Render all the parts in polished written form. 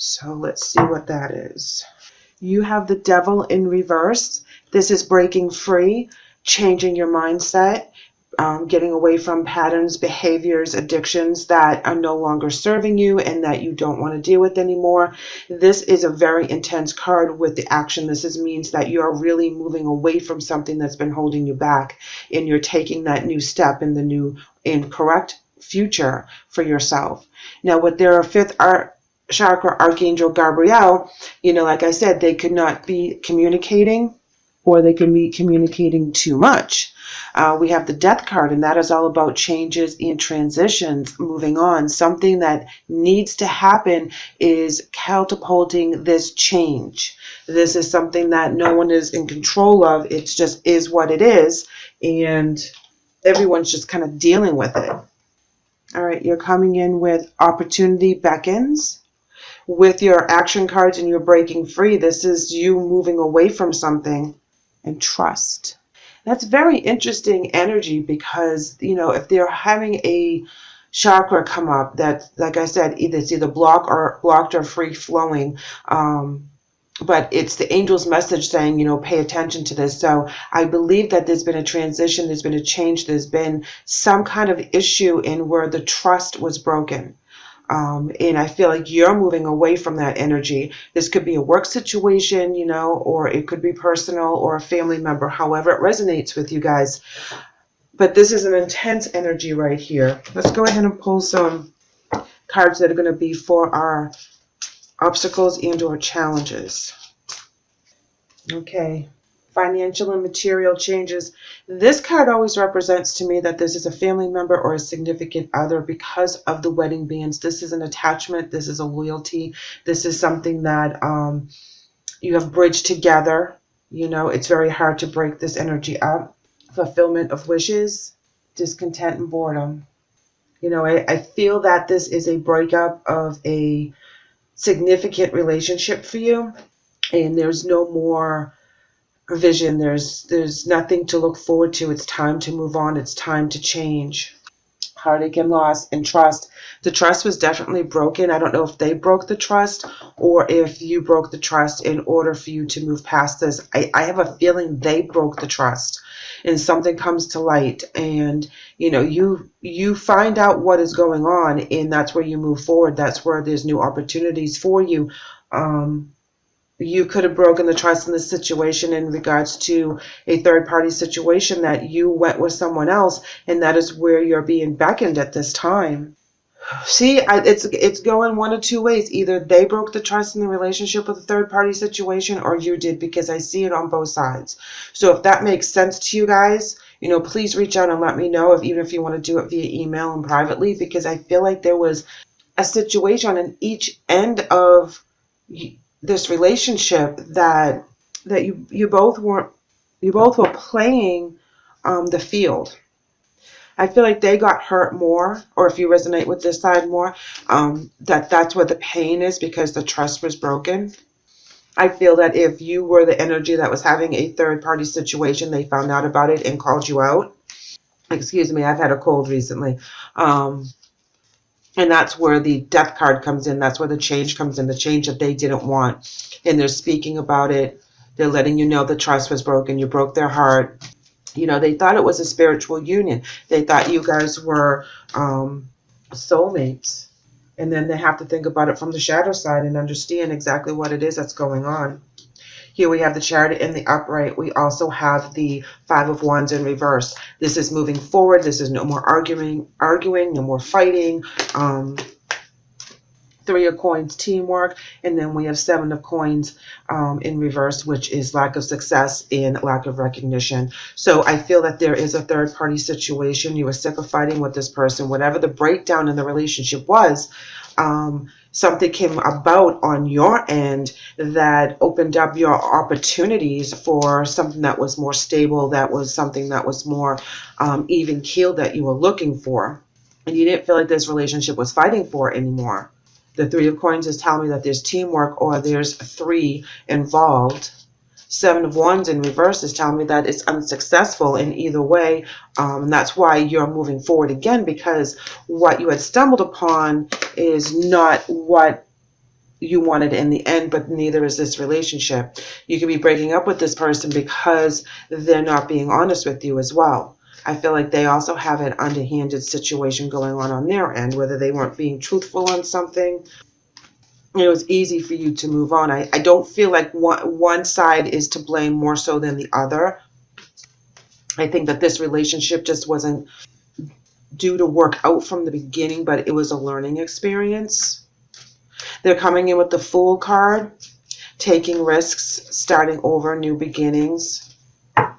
So let's see what that is. You have the Devil in reverse. This is breaking free, changing your mindset, getting away from patterns, behaviors, addictions that are no longer serving you and that you don't want to deal with anymore. This is a very intense card with the action. This means that you're really moving away from something that's been holding you back, and you're taking that new step in the new and correct future for yourself. Now, with their fifth chakra, Archangel Gabriel, like I said, they could not be communicating, or they can be communicating too much. We have the Death card, and that is all about changes and transitions, moving on. Something that needs to happen is catapulting this change. This is something that no one is in control of. It just is what it is, and everyone's just kind of dealing with it. All right, you're coming in with Opportunity Beckons. With your action cards and you're breaking free, this is you moving away from something, and Trust. That's very interesting energy because, if they're having a chakra come up that, like I said, it's either blocked or free flowing, but it's the angel's message saying, pay attention to this. So I believe that there's been a transition, there's been a change, there's been some kind of issue in where the trust was broken. And I feel like you're moving away from that energy. This could be a work situation, or it could be personal or a family member, however it resonates with you guys. But this is an intense energy right here. Let's go ahead and pull some cards that are going to be for our obstacles and or challenges. Okay. Financial and material changes. This card always represents to me that this is a family member or a significant other because of the wedding bands. This is an attachment. This is a loyalty. This is something that you have bridged together. It's very hard to break this energy up. Fulfillment of wishes, discontent and boredom. I feel that this is a breakup of a significant relationship for you, and there's no more vision. There's nothing to look forward to. It's time to move on. It's time to change. Heartache and loss and trust. The trust was definitely broken. I don't know if they broke the trust or if you broke the trust in order for you to move past this. I have a feeling they broke the trust, and something comes to light, and you find out what is going on, and that's where you move forward. That's where there's new opportunities for you. You could have broken the trust in this situation in regards to a third-party situation that you went with someone else, and that is where you're being beckoned at this time. See, it's going one of two ways. Either they broke the trust in the relationship with a third-party situation, or you did, because I see it on both sides. So if that makes sense to you guys, please reach out and let me know, even if you want to do it via email and privately, because I feel like there was a situation on each end of this relationship that you both were playing the field. I feel like they got hurt more, or if you resonate with this side more, that's where the pain is, because the trust was broken. I feel that if you were the energy that was having a third party situation, they found out about it and called you out. Excuse me, I've had a cold recently. And that's where the Death card comes in. That's where the change comes in, the change that they didn't want. And they're speaking about it. They're letting you know the trust was broken. You broke their heart. They thought it was a spiritual union. They thought you guys were soulmates. And then they have to think about it from the shadow side and understand exactly what it is that's going on. Here we have the Chariot in the upright. We also have the Five of Wands in reverse. This is moving forward. This is no more arguing, no more fighting. Three of Coins, teamwork. And then we have Seven of Coins in reverse, which is lack of success and lack of recognition. So I feel that there is a third party situation. You were sick of fighting with this person. Whatever the breakdown in the relationship was, something came about on your end that opened up your opportunities for something that was more stable, that was something that was more even keeled, that you were looking for. And you didn't feel like this relationship was fighting for it anymore. The Three of Coins is telling me that there's teamwork, or there's three involved. Seven of Wands in reverse is telling me that it's unsuccessful in either way. And that's why you're moving forward again, because what you had stumbled upon is not what you wanted in the end, but neither is this relationship. You could be breaking up with this person because they're not being honest with you as well. I feel like they also have an underhanded situation going on their end, whether they weren't being truthful on something. It was easy for you to move on. I don't feel like one side is to blame more so than the other. I think that this relationship just wasn't due to work out from the beginning, but it was a learning experience. They're coming in with the Fool card, taking risks, starting over, new beginnings. All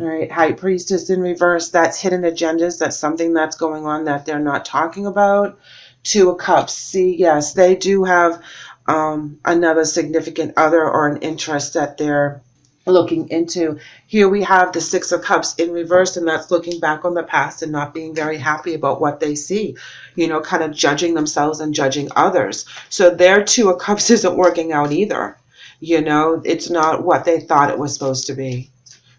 right, High Priestess in reverse, that's hidden agendas. That's something that's going on that they're not talking about. Two of Cups. See, yes, they do have another significant other or an interest that they're looking into. Here we have the Six of Cups in reverse, and that's looking back on the past and not being very happy about what they see, you know, kind of judging themselves and judging others. So their Two of Cups isn't working out either. You know, it's not what they thought it was supposed to be.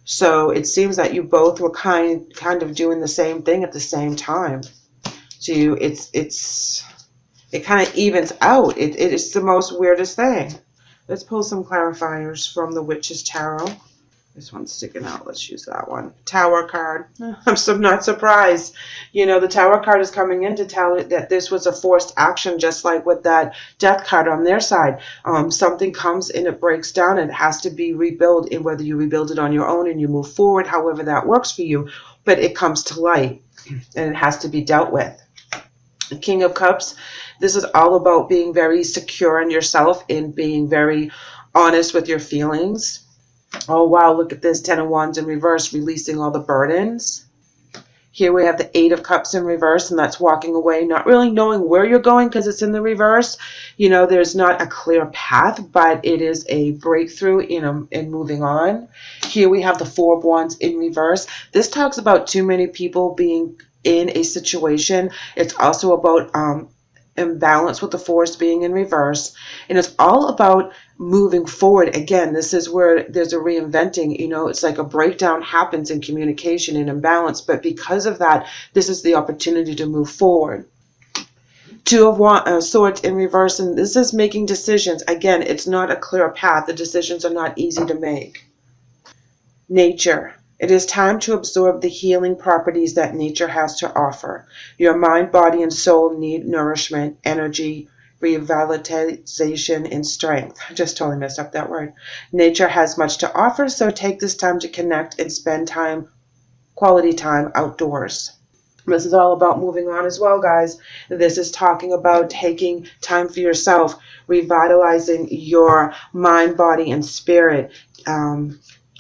So it seems that you both were kind of doing the same thing at the same time. So it kind of evens out. It is the most weirdest thing. Let's pull some clarifiers from the Witch's Tarot. This one's sticking out. Let's use that one. Tower card. I'm not surprised. You know, the Tower card is coming in to tell it that this was a forced action, just like with that Death card on their side. Something comes and it breaks down and it has to be rebuilt, and whether you rebuild it on your own and you move forward, however that works for you, but it comes to light and it has to be dealt with. The King of Cups, this is all about being very secure in yourself and being very honest with your feelings. Oh, wow, look at this. 10 of Wands in reverse, releasing all the burdens. Here we have the Eight of Cups in reverse, and that's walking away, not really knowing where you're going because it's in the reverse. You know, there's not a clear path, but it is a breakthrough in moving on. Here we have the Four of Wands in reverse. This talks about too many people being in a situation. It's also about imbalance with the Force being in reverse, and it's all about moving forward. Again, this is where there's a reinventing. You know, it's like a breakdown happens in communication and imbalance, but because of that, this is the opportunity to move forward. Two of Swords in reverse, and this is making decisions. Again, it's not a clear path. The decisions are not easy to make. Nature. It is time to absorb the healing properties that nature has to offer. Your mind, body, and soul need nourishment, energy, revitalization, and strength. I just totally messed up that word. Nature has much to offer, so take this time to connect and spend time, quality time outdoors. This is all about moving on as well, guys. This is talking about taking time for yourself, revitalizing your mind, body, and spirit.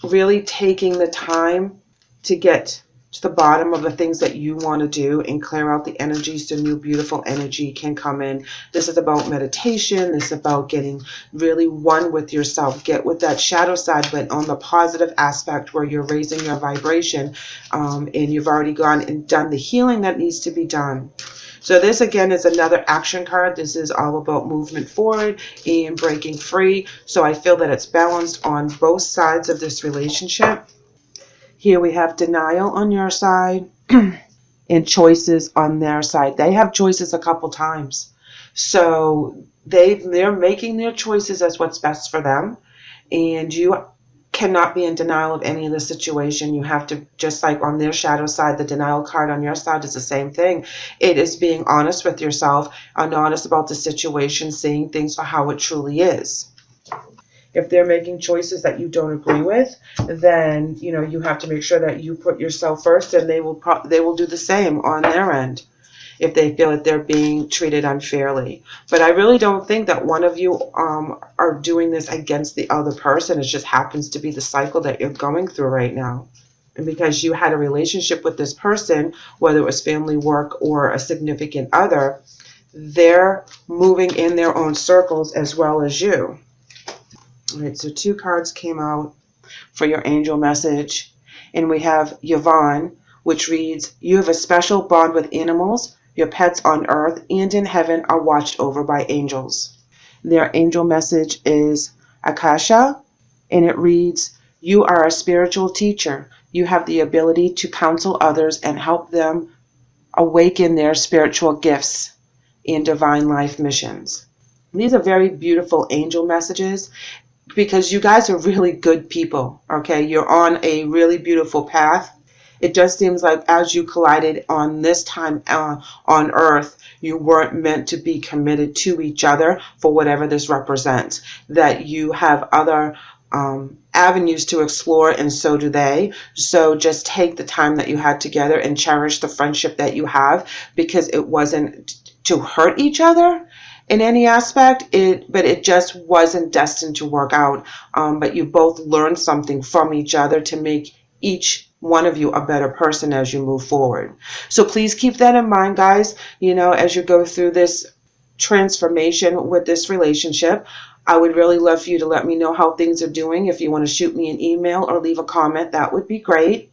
Really taking the time to get to the bottom of the things that you want to do and clear out the energy so new beautiful energy can come in. This is about meditation. This is about getting really one with yourself. Get with that shadow side, but on the positive aspect where you're raising your vibration, and you've already gone and done the healing that needs to be done. So this again is another action card. This is all about movement forward and breaking free. So I feel that it's balanced on both sides of this relationship. Here we have denial on your side and choices on their side. They have choices a couple times. So they're making their choices as what's best for them. And you cannot be in denial of any of the situation. You have to, just like on their shadow side, the denial card on your side is the same thing. It is being honest with yourself and honest about the situation, seeing things for how it truly is. If they're making choices that you don't agree with, then you have to make sure that you put yourself first, and they will do the same on their end if they feel that they're being treated unfairly. But I really don't think that one of you are doing this against the other person. It just happens to be the cycle that you're going through right now. And because you had a relationship with this person, whether it was family, work, or a significant other, they're moving in their own circles as well as you. All right, so 2 cards came out for your angel message. And we have Yvonne, which reads, you have a special bond with animals. Your pets on earth and in heaven are watched over by angels. Their angel message is Akasha, and it reads, you are a spiritual teacher. You have the ability to counsel others and help them awaken their spiritual gifts and divine life missions. These are very beautiful angel messages, because you guys are really good people, okay? You're on a really beautiful path. It just seems like as you collided on this time on Earth, you weren't meant to be committed to each other for whatever this represents. That you have other avenues to explore, and so do they. So just take the time that you had together and cherish the friendship that you have, because it wasn't to hurt each other in any aspect, but it just wasn't destined to work out. But you both learned something from each other to make each one of you a better person as you move forward. So please keep that in mind, guys, as you go through this transformation with this relationship. I would really love for you to let me know how things are doing. If you want to shoot me an email or leave a comment, that would be great.